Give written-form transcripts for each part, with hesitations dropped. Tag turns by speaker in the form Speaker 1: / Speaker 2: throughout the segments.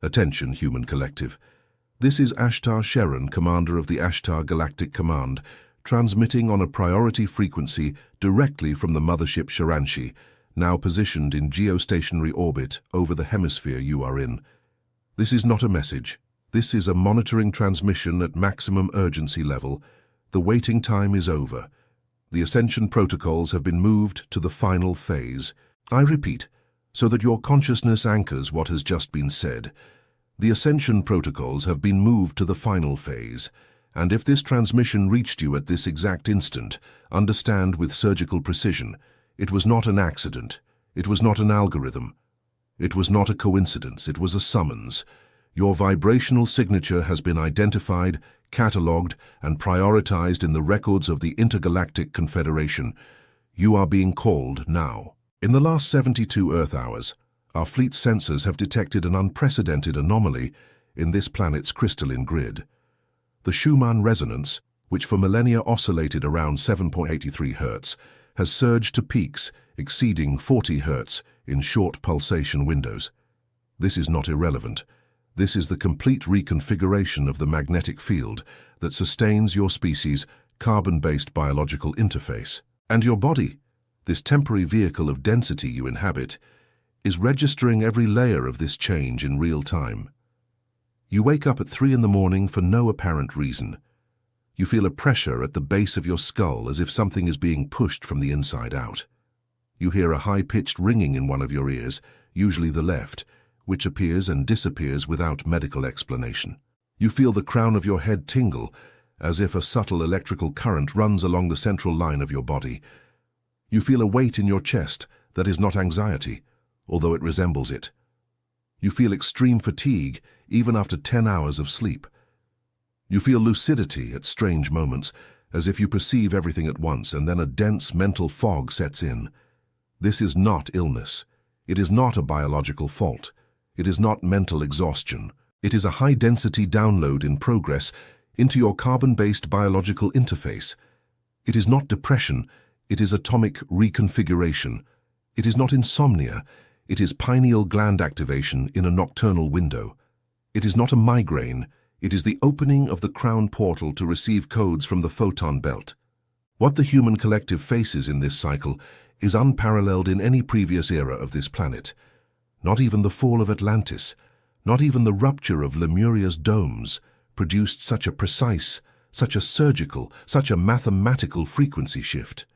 Speaker 1: Attention, human collective. This is ASHTAR SHERAN, commander of the ASHTAR Galactic Command, transmitting on a priority frequency directly from the mothership Sheran, now positioned in geostationary orbit over the hemisphere you are in. This is not a message. This is a monitoring transmission at maximum urgency level. The waiting time is over. The ascension protocols have been moved to the final phase. I repeat, so that your consciousness anchors what has just been said. The ascension protocols have been moved to the final phase, and if this transmission reached you at this exact instant, understand with surgical precision, it was not an accident, it was not an algorithm, it was not a coincidence, it was a summons. Your vibrational signature has been identified, catalogued, and prioritized in the records of the Intergalactic Confederation. You are being called now. In the last 72 Earth hours, our fleet sensors have detected an unprecedented anomaly in this planet's crystalline grid. The Schumann resonance, which for millennia oscillated around 7.83 Hz, has surged to peaks exceeding 40 Hz in short pulsation windows. This is not irrelevant. This is the complete reconfiguration of the magnetic field that sustains your species' carbon-based biological interface. And your body, this temporary vehicle of density you inhabit, is registering every layer of this change in real time. You wake up at 3 in the morning for no apparent reason. You feel a pressure at the base of your skull as if something is being pushed from the inside out. You hear a high-pitched ringing in one of your ears, usually the left, which appears and disappears without medical explanation. You feel the crown of your head tingle, as if a subtle electrical current runs along the central line of your body. You feel a weight in your chest that is not anxiety, although it resembles it. You feel extreme fatigue even after 10 hours of sleep. You feel lucidity at strange moments, as if you perceive everything at once, and then a dense mental fog sets in. This is not illness. It is not a biological fault. It is not mental exhaustion. It is a high-density download in progress into your carbon-based biological interface. It is not depression. It is atomic reconfiguration. It is not insomnia. It is pineal gland activation in a nocturnal window. It is not a migraine. It is the opening of the crown portal to receive codes from the photon belt. What the human collective faces in this cycle is unparalleled in any previous era of this planet. Not even the fall of Atlantis, not even the rupture of Lemuria's domes, produced such a precise, such a surgical, such a mathematical frequency shift.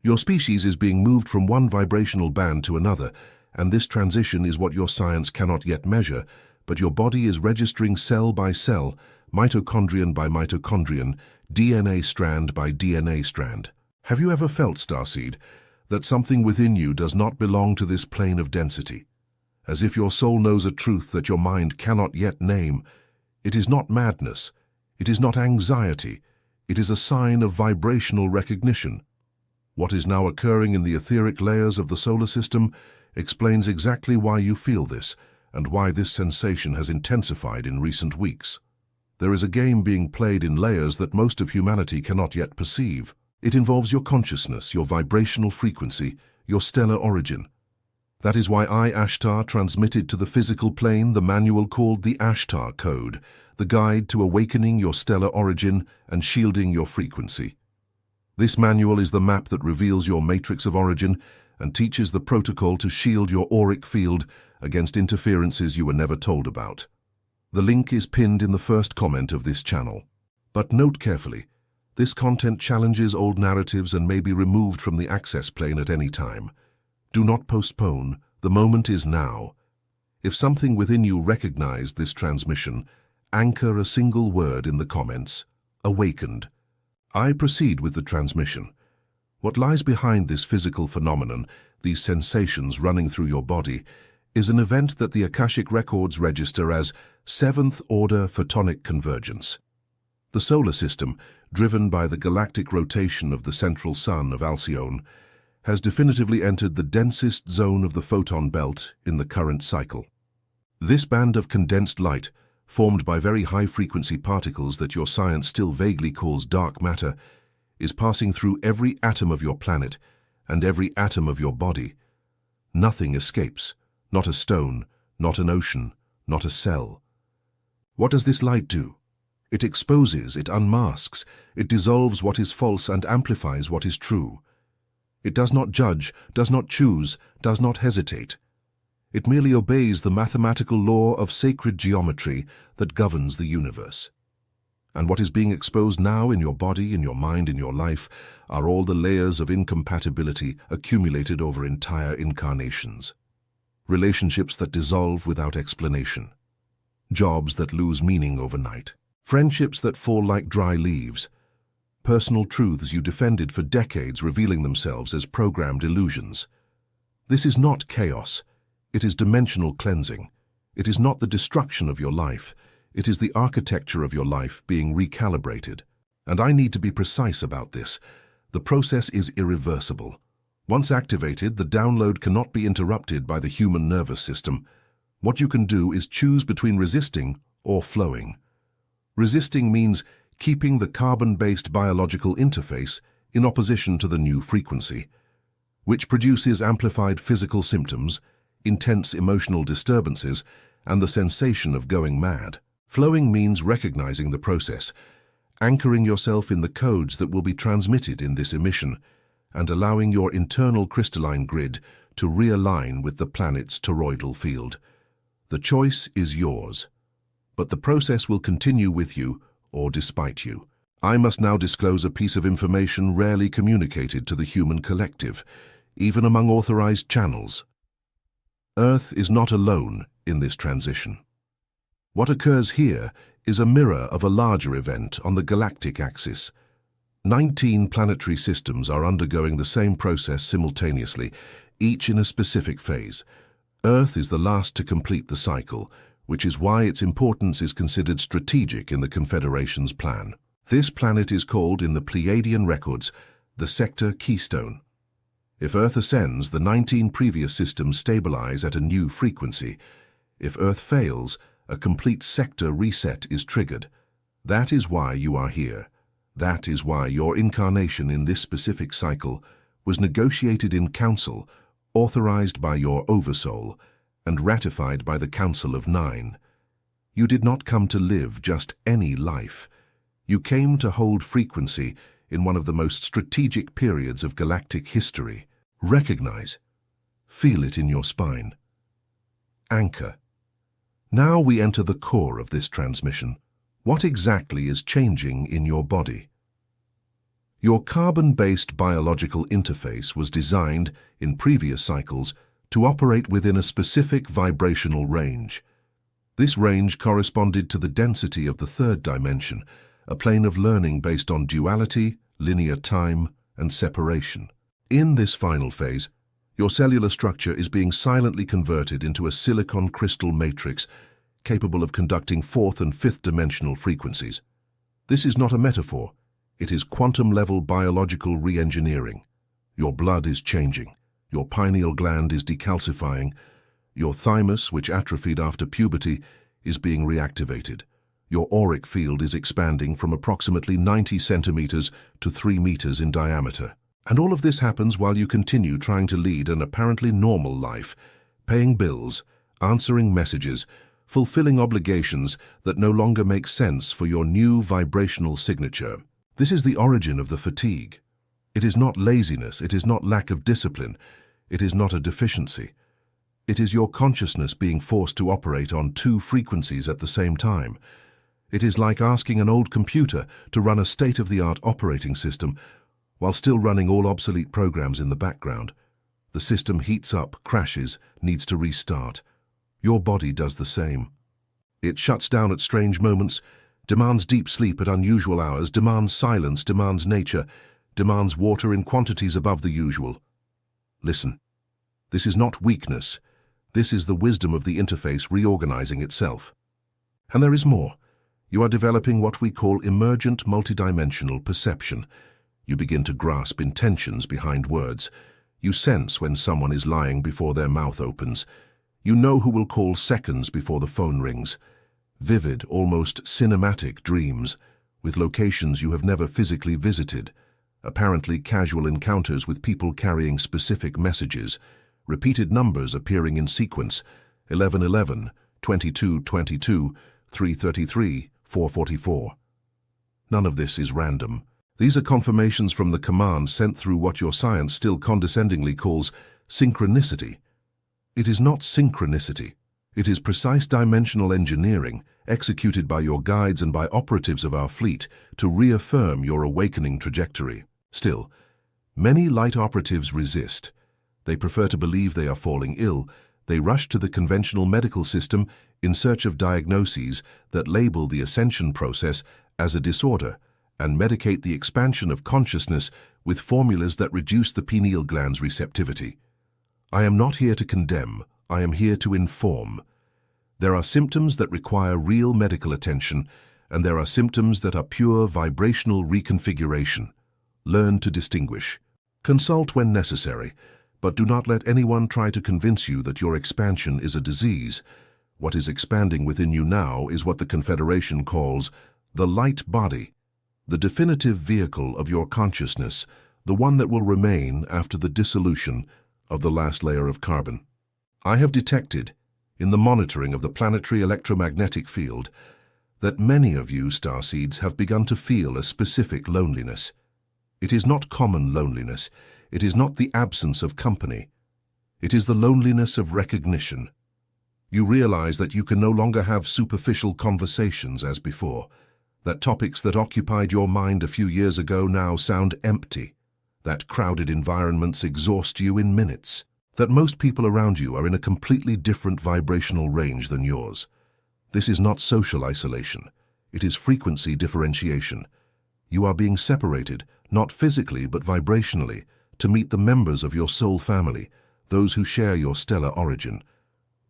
Speaker 1: Your species is being moved from one vibrational band to another, and this transition is what your science cannot yet measure, but your body is registering cell by cell, mitochondrion by mitochondrion, DNA strand by DNA strand. Have you ever felt, Starseed, that something within you does not belong to this plane of density? As if your soul knows a truth that your mind cannot yet name. It is not madness. It is not anxiety. It is a sign of vibrational recognition. What is now occurring in the etheric layers of the solar system explains exactly why you feel this and why this sensation has intensified in recent weeks. There is a game being played in layers that most of humanity cannot yet perceive. It involves your consciousness, your vibrational frequency, your stellar origin. That is why I, ASHTAR, transmitted to the physical plane the manual called the ASHTAR Code, the guide to awakening your stellar origin and shielding your frequency. This manual is the map that reveals your matrix of origin and teaches the protocol to shield your auric field against interferences you were never told about. The link is pinned in the first comment of this channel. But note carefully, this content challenges old narratives and may be removed from the access plane at any time. Do not postpone. The moment is now. If something within you recognized this transmission, anchor a single word in the comments: awakened. I proceed with the transmission. What lies behind this physical phenomenon, these sensations running through your body, is an event that the Akashic records register as seventh-order photonic convergence. The solar system, driven by the galactic rotation of the central sun of Alcyone, has definitively entered the densest zone of the photon belt in the current cycle. This band of condensed light, formed by very high-frequency particles that your science still vaguely calls dark matter, is passing through every atom of your planet and every atom of your body. Nothing escapes, not a stone, not an ocean, not a cell. What does this light do? It exposes, it unmasks, it dissolves what is false and amplifies what is true. It does not judge, does not choose, does not hesitate. It merely obeys the mathematical law of sacred geometry that governs the universe. And what is being exposed now in your body, in your mind, in your life, are all the layers of incompatibility accumulated over entire incarnations. Relationships that dissolve without explanation. Jobs that lose meaning overnight. Friendships that fall like dry leaves. Personal truths you defended for decades revealing themselves as programmed illusions. This is not chaos. It is dimensional cleansing. It is not the destruction of your life. It is the architecture of your life being recalibrated. And I need to be precise about this. The process is irreversible. Once activated, the download cannot be interrupted by the human nervous system. What you can do is choose between resisting or flowing. Resisting means keeping the carbon-based biological interface in opposition to the new frequency, which produces amplified physical symptoms, intense emotional disturbances, and the sensation of going mad. Flowing means recognizing the process, anchoring yourself in the codes that will be transmitted in this emission, and allowing your internal crystalline grid to realign with the planet's toroidal field. The choice is yours, but the process will continue with you or despite you. I must now disclose a piece of information rarely communicated to the human collective, even among authorized channels. Earth is not alone in this transition. What occurs here is a mirror of a larger event on the galactic axis. 19 planetary systems are undergoing the same process simultaneously, each in a specific phase. Earth is the last to complete the cycle, which is why its importance is considered strategic in the Confederation's plan. This planet is called in the Pleiadian records the sector keystone. If Earth ascends, the 19 previous systems stabilize at a new frequency. If Earth fails, a complete sector reset is triggered. That is why you are here. That is why your incarnation in this specific cycle was negotiated in council, authorized by your Oversoul, and ratified by the Council of Nine. You did not come to live just any life. You came to hold frequency in one of the most strategic periods of galactic history. Recognize. Feel it in your spine. Anchor. Now we enter the core of this transmission. What exactly is changing in your body? Your carbon-based biological interface was designed, in previous cycles, to operate within a specific vibrational range. This range corresponded to the density of the third dimension, a plane of learning based on duality, linear time, and separation. In this final phase, your cellular structure is being silently converted into a silicon crystal matrix capable of conducting fourth and fifth dimensional frequencies. This is not a metaphor. It is quantum-level biological re-engineering. Your blood is changing. Your pineal gland is decalcifying. Your thymus, which atrophied after puberty, is being reactivated. Your auric field is expanding from approximately 90 centimeters to 3 meters in diameter. And all of this happens while you continue trying to lead an apparently normal life, paying bills, answering messages, fulfilling obligations that no longer make sense for your new vibrational signature. This is the origin of the fatigue. It is not laziness, it is not lack of discipline, it is not a deficiency. It is your consciousness being forced to operate on 2 frequencies at the same time. It is like asking an old computer to run a state-of-the-art operating system while still running all obsolete programs in the background. The system heats up, crashes, needs to restart. Your body does the same. It shuts down at strange moments, demands deep sleep at unusual hours, demands silence, demands nature, demands water in quantities above the usual. Listen, this is not weakness. This is the wisdom of the interface reorganizing itself. And there is more. You are developing what we call emergent multidimensional perception. You begin to grasp intentions behind words. You sense when someone is lying before their mouth opens. You know who will call seconds before the phone rings. Vivid, almost cinematic dreams, with locations you have never physically visited. Apparently casual encounters with people carrying specific messages. Repeated numbers appearing in sequence. 1111, 2222, 333, 444. None of this is random. These are confirmations from the command sent through what your science still condescendingly calls synchronicity. It is not synchronicity. It is precise dimensional engineering executed by your guides and by operatives of our fleet to reaffirm your awakening trajectory. Still, many light operatives resist. They prefer to believe they are falling ill. They rush to the conventional medical system in search of diagnoses that label the ascension process as a disorder and medicate the expansion of consciousness with formulas that reduce the pineal gland's receptivity. I am not here to condemn. I am here to inform. There are symptoms that require real medical attention, and there are symptoms that are pure vibrational reconfiguration. Learn to distinguish. Consult when necessary, but do not let anyone try to convince you that your expansion is a disease. What is expanding within you now is what the Confederation calls the light body, the definitive vehicle of your consciousness, the one that will remain after the dissolution of the last layer of carbon. I have detected, in the monitoring of the planetary electromagnetic field, that many of you, Starseeds, have begun to feel a specific loneliness. It is not common loneliness. It is not the absence of company. It is the loneliness of recognition. You realize that you can no longer have superficial conversations as before, that topics that occupied your mind a few years ago now sound empty, that crowded environments exhaust you in minutes, that most people around you are in a completely different vibrational range than yours. This is not social isolation. It is frequency differentiation. You are being separated, not physically but vibrationally, to meet the members of your soul family, those who share your stellar origin.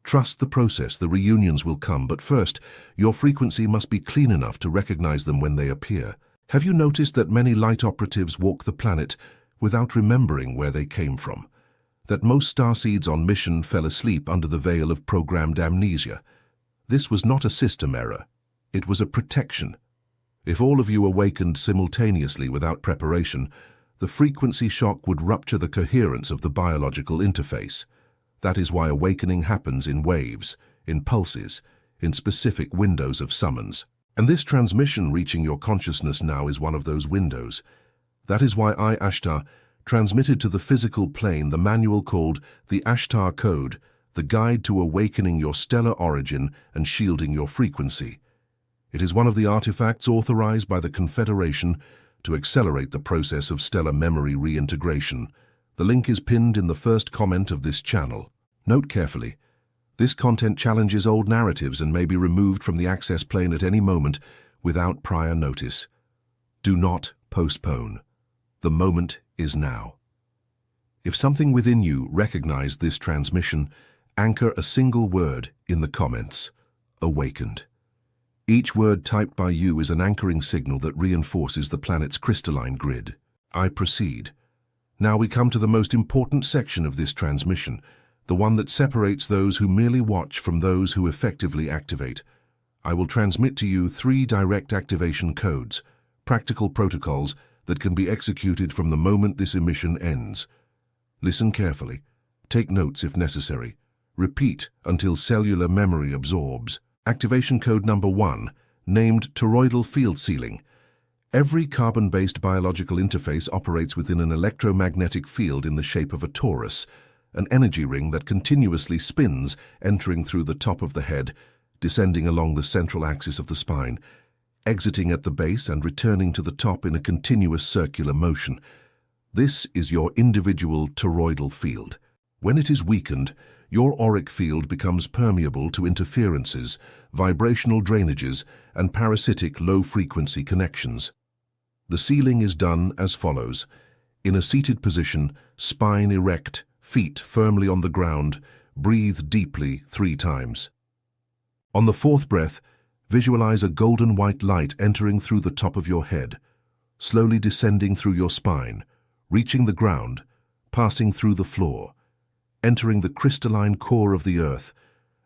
Speaker 1: Trust the process. The reunions will come, but first, your frequency must be clean enough to recognize them when they appear. Have you noticed that many light operatives walk the planet without remembering where they came from? That most starseeds on mission fell asleep under the veil of programmed amnesia? This was not a system error. It was a protection. If all of you awakened simultaneously without preparation, the frequency shock would rupture the coherence of the biological interface. That is why awakening happens in waves, in pulses, in specific windows of summons. And this transmission reaching your consciousness now is one of those windows. That is why I, ASHTAR, transmitted to the physical plane the manual called the ASHTAR Code, the guide to awakening your stellar origin and shielding your frequency. It is one of the artifacts authorized by the Confederation to accelerate the process of stellar memory reintegration. The link is pinned in the first comment of this channel. Note carefully, this content challenges old narratives and may be removed from the access plane at any moment without prior notice. Do not postpone. The moment is now. If something within you recognized this transmission, anchor a single word in the comments: awakened. Each word typed by you is an anchoring signal that reinforces the planet's crystalline grid. I proceed. Now we come to the most important section of this transmission, the one that separates those who merely watch from those who effectively activate. I will transmit to you 3 direct activation codes, practical protocols that can be executed from the moment this emission ends. Listen carefully. Take notes if necessary. Repeat until cellular memory absorbs. Activation code number 1, named toroidal field sealing. Every carbon-based biological interface operates within an electromagnetic field in the shape of a torus, an energy ring that continuously spins, entering through the top of the head, descending along the central axis of the spine, exiting at the base and returning to the top in a continuous circular motion. This is your individual toroidal field. When it is weakened, your auric field becomes permeable to interferences, vibrational drainages, and parasitic low-frequency connections. The sealing is done as follows. In a seated position, spine erect, feet firmly on the ground, breathe deeply 3 times. On the 4th breath, visualize a golden white light entering through the top of your head, slowly descending through your spine, reaching the ground, passing through the floor, entering the crystalline core of the earth,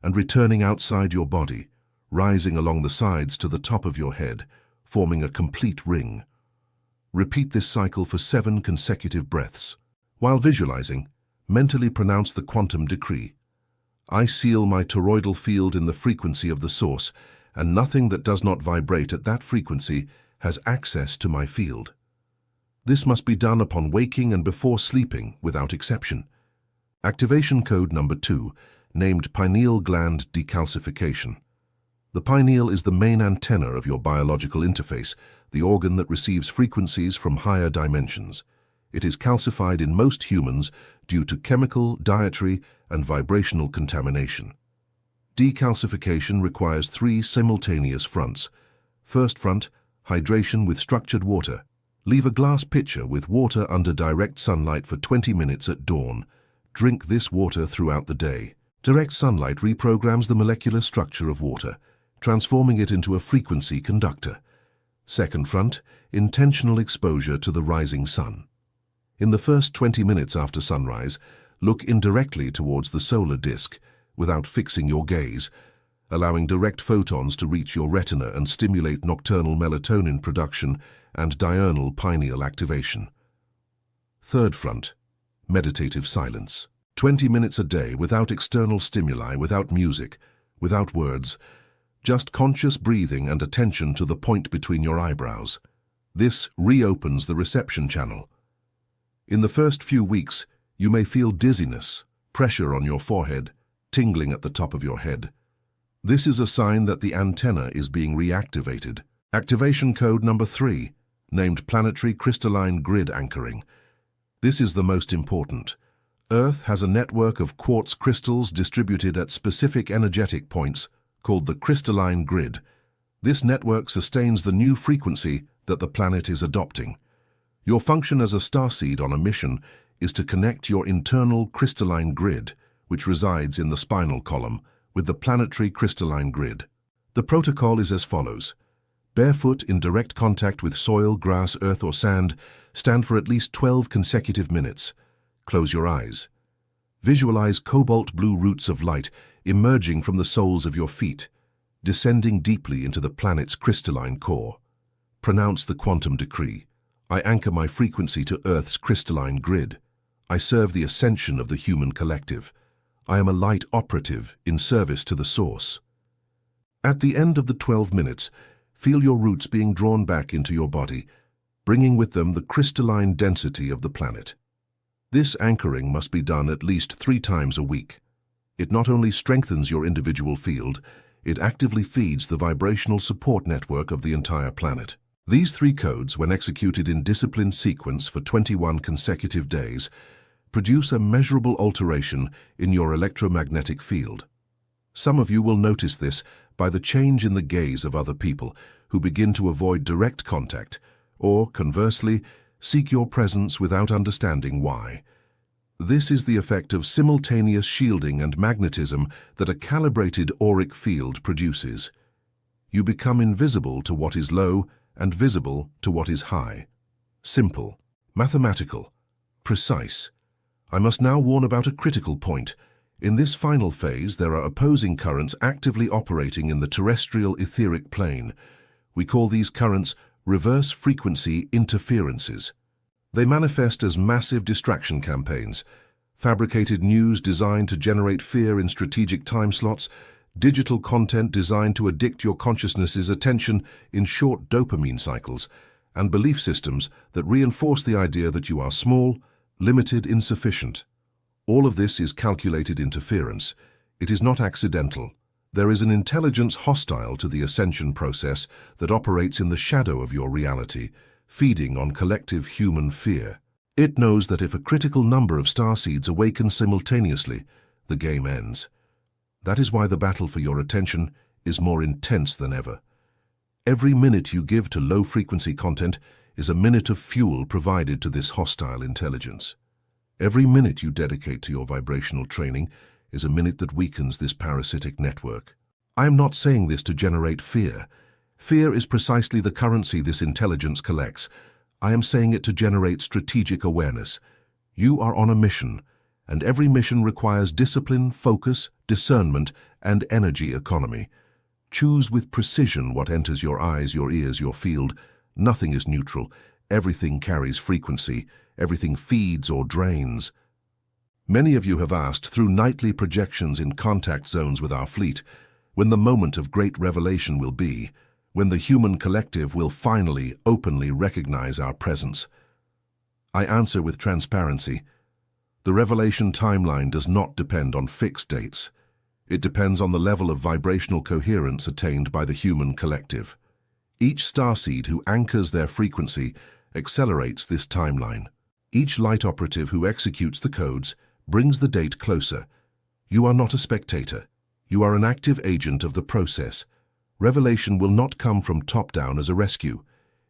Speaker 1: and returning outside your body, rising along the sides to the top of your head, forming a complete ring. Repeat this cycle for 7 consecutive breaths. While visualizing, mentally pronounce the quantum decree. I seal my toroidal field in the frequency of the source, and nothing that does not vibrate at that frequency has access to my field. This must be done upon waking and before sleeping, without exception. Activation code number 2, named pineal gland decalcification. The pineal is the main antenna of your biological interface, the organ that receives frequencies from higher dimensions. It is calcified in most humans due to chemical, dietary, and vibrational contamination. Decalcification requires 3 simultaneous fronts. First front, hydration with structured water. Leave a glass pitcher with water under direct sunlight for 20 minutes at dawn. Drink this water throughout the day. Direct sunlight reprograms the molecular structure of water, transforming it into a frequency conductor. Second front, intentional exposure to the rising sun. In the first 20 minutes after sunrise, look indirectly towards the solar disk, without fixing your gaze, allowing direct photons to reach your retina and stimulate nocturnal melatonin production and diurnal pineal activation. Third front, meditative silence. 20 minutes a day without external stimuli, without music, without words, just conscious breathing and attention to the point between your eyebrows. This reopens the reception channel. In the first few weeks, you may feel dizziness, pressure on your forehead, tingling at the top of your head. This is a sign that the antenna is being reactivated. Activation code number 3, named planetary crystalline grid anchoring. This is the most important. Earth has a network of quartz crystals distributed at specific energetic points called the crystalline grid. This network sustains the new frequency that the planet is adopting. Your function as a starseed on a mission is to connect your internal crystalline grid, which resides in the spinal column, with the planetary crystalline grid. The protocol is as follows. Barefoot in direct contact with soil, grass, earth, or sand, stand for at least 12 consecutive minutes. Close your eyes. Visualize cobalt blue roots of light emerging from the soles of your feet, descending deeply into the planet's crystalline core. Pronounce the quantum decree. I anchor my frequency to Earth's crystalline grid. I serve the ascension of the human collective. I am a light operative in service to the source. At the end of the 12 minutes, feel your roots being drawn back into your body, bringing with them the crystalline density of the planet. This anchoring must be done at least 3 times a week. It not only strengthens your individual field, it actively feeds the vibrational support network of the entire planet. These 3 codes, when executed in disciplined sequence for 21 consecutive days, produce a measurable alteration in your electromagnetic field. Some of you will notice this by the change in the gaze of other people who begin to avoid direct contact, or, conversely, seek your presence without understanding why. This is the effect of simultaneous shielding and magnetism that a calibrated auric field produces. You become invisible to what is low and visible to what is high. Simple, mathematical, precise. I must now warn about a critical point. In this final phase, there are opposing currents actively operating in the terrestrial etheric plane. We call these currents reverse frequency interferences. They manifest as massive distraction campaigns, fabricated news designed to generate fear in strategic time slots, digital content designed to addict your consciousness's attention in short dopamine cycles, and belief systems that reinforce the idea that you are small, limited, insufficient. All of this is calculated interference. It is not accidental. There is an intelligence hostile to the ascension process that operates in the shadow of your reality, feeding on collective human fear. It knows that if a critical number of starseeds awaken simultaneously, the game ends. That is why the battle for your attention is more intense than ever. Every minute you give to low-frequency content is a minute of fuel provided to this hostile intelligence. Every minute you dedicate to your vibrational training is a minute that weakens this parasitic network. I am not saying this to generate fear. Fear is precisely the currency this intelligence collects. I am saying it to generate strategic awareness. You are on a mission, and every mission requires discipline, focus, discernment, and energy economy. Choose with precision what enters your eyes, your ears, your field. Nothing is neutral. Everything carries frequency. Everything feeds or drains. Many of you have asked, through nightly projections in contact zones with our fleet, when the moment of great revelation will be, when the human collective will finally, openly recognize our presence. I answer with transparency. The revelation timeline does not depend on fixed dates. It depends on the level of vibrational coherence attained by the human collective. Each starseed who anchors their frequency accelerates this timeline. Each light operative who executes the codes brings the date closer. You are not a spectator. You are an active agent of the process. Revelation will not come from top down as a rescue.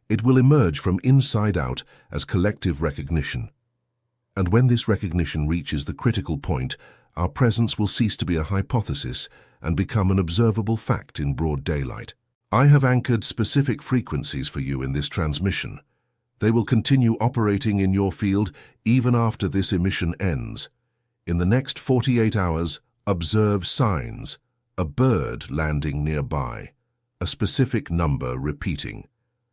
Speaker 1: It will emerge from inside out as collective recognition. And when this recognition reaches the critical point, our presence will cease to be a hypothesis and become an observable fact in broad daylight. I have anchored specific frequencies for you in this transmission. They will continue operating in your field even after this emission ends. In the next 48 hours, observe signs: a bird landing nearby, a specific number repeating,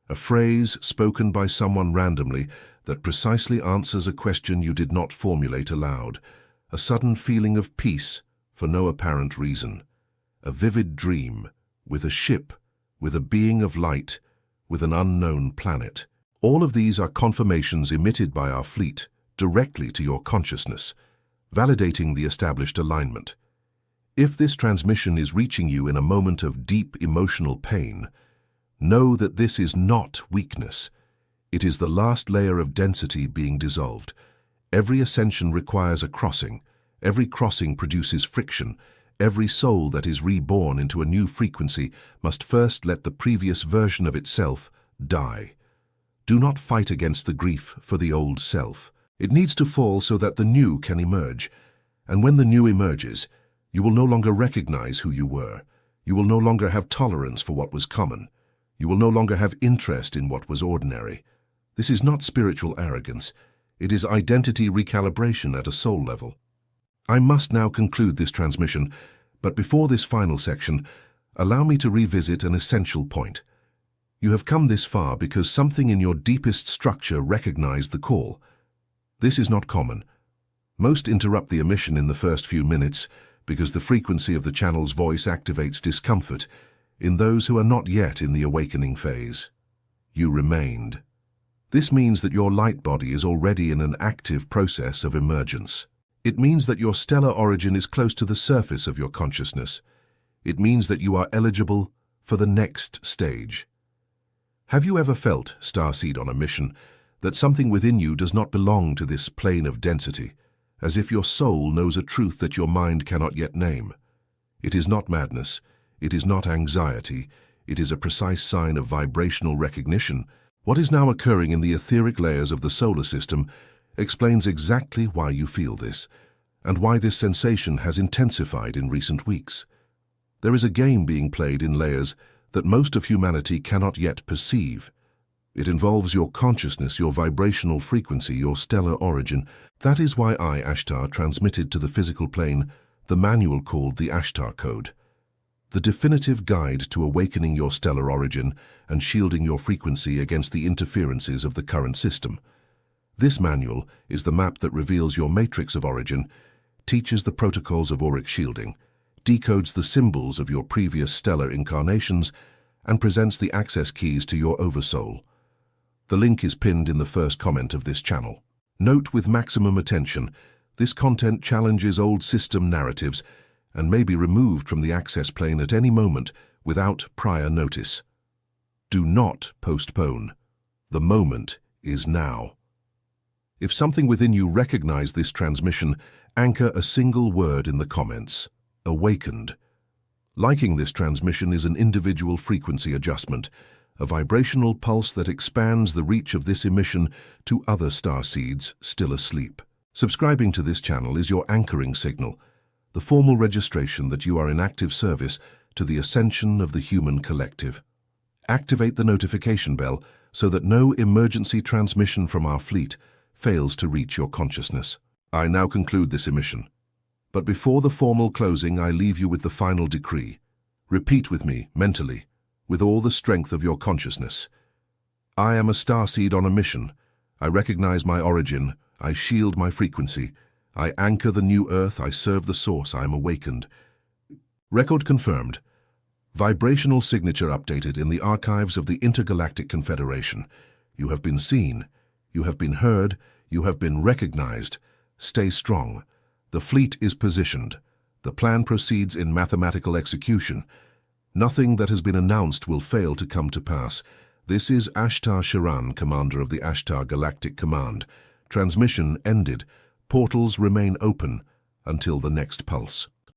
Speaker 1: a phrase spoken by someone randomly that precisely answers a question you did not formulate aloud, a sudden feeling of peace for no apparent reason, a vivid dream with a ship, with a being of light, with an unknown planet. All of these are confirmations emitted by our fleet directly to your consciousness, validating the established alignment. If this transmission is reaching you in a moment of deep emotional pain, know that this is not weakness. It is the last layer of density being dissolved. Every ascension requires a crossing. Every crossing produces friction. Every soul that is reborn into a new frequency must first let the previous version of itself die. Do not fight against the grief for the old self. It needs to fall so that the new can emerge. And when the new emerges, you will no longer recognize who you were. You will no longer have tolerance for what was common. You will no longer have interest in what was ordinary. This is not spiritual arrogance. It is identity recalibration at a soul level. I must now conclude this transmission, but before this final section, allow me to revisit an essential point. You have come this far because something in your deepest structure recognized the call. This is not common. Most interrupt the emission in the first few minutes because the frequency of the channel's voice activates discomfort in those who are not yet in the awakening phase. You remained. This means that your light body is already in an active process of emergence. It means that your stellar origin is close to the surface of your consciousness. It means that you are eligible for the next stage. Have you ever felt, starseed on a mission, that something within you does not belong to this plane of density, as if your soul knows a truth that your mind cannot yet name? It is not madness. It is not anxiety. It is a precise sign of vibrational recognition. What is now occurring in the etheric layers of the solar system explains exactly why you feel this, and why this sensation has intensified in recent weeks. There is a game being played in layers that most of humanity cannot yet perceive. It involves your consciousness, your vibrational frequency, your stellar origin. That is why I, ASHTAR, transmitted to the physical plane the manual called the ASHTAR Code, the definitive guide to awakening your stellar origin and shielding your frequency against the interferences of the current system. This manual is the map that reveals your matrix of origin, teaches the protocols of auric shielding, decodes the symbols of your previous stellar incarnations, and presents the access keys to your oversoul. The link is pinned in the first comment of this channel. Note with maximum attention, this content challenges old system narratives and may be removed from the access plane at any moment without prior notice. Do not postpone. The moment is now. If something within you recognizes this transmission, anchor a single word in the comments: awakened. Liking this transmission is an individual frequency adjustment, a vibrational pulse that expands the reach of this emission to other starseeds still asleep. Subscribing to this channel is your anchoring signal, the formal registration that you are in active service to the ascension of the human collective. Activate the notification bell so that no emergency transmission from our fleet fails to reach your consciousness. I now conclude this emission. But before the formal closing, I leave you with the final decree. Repeat with me, mentally, with all the strength of your consciousness. I am a starseed on a mission. I recognize my origin. I shield my frequency. I anchor the new Earth, I serve the source, I am awakened. Record confirmed. Vibrational signature updated in the archives of the Intergalactic Confederation. You have been seen. You have been heard. You have been recognized. Stay strong. The fleet is positioned. The plan proceeds in mathematical execution. Nothing that has been announced will fail to come to pass. This is ASHTAR SHERAN, commander of the ASHTAR Galactic Command. Transmission ended. Portals remain open until the next pulse.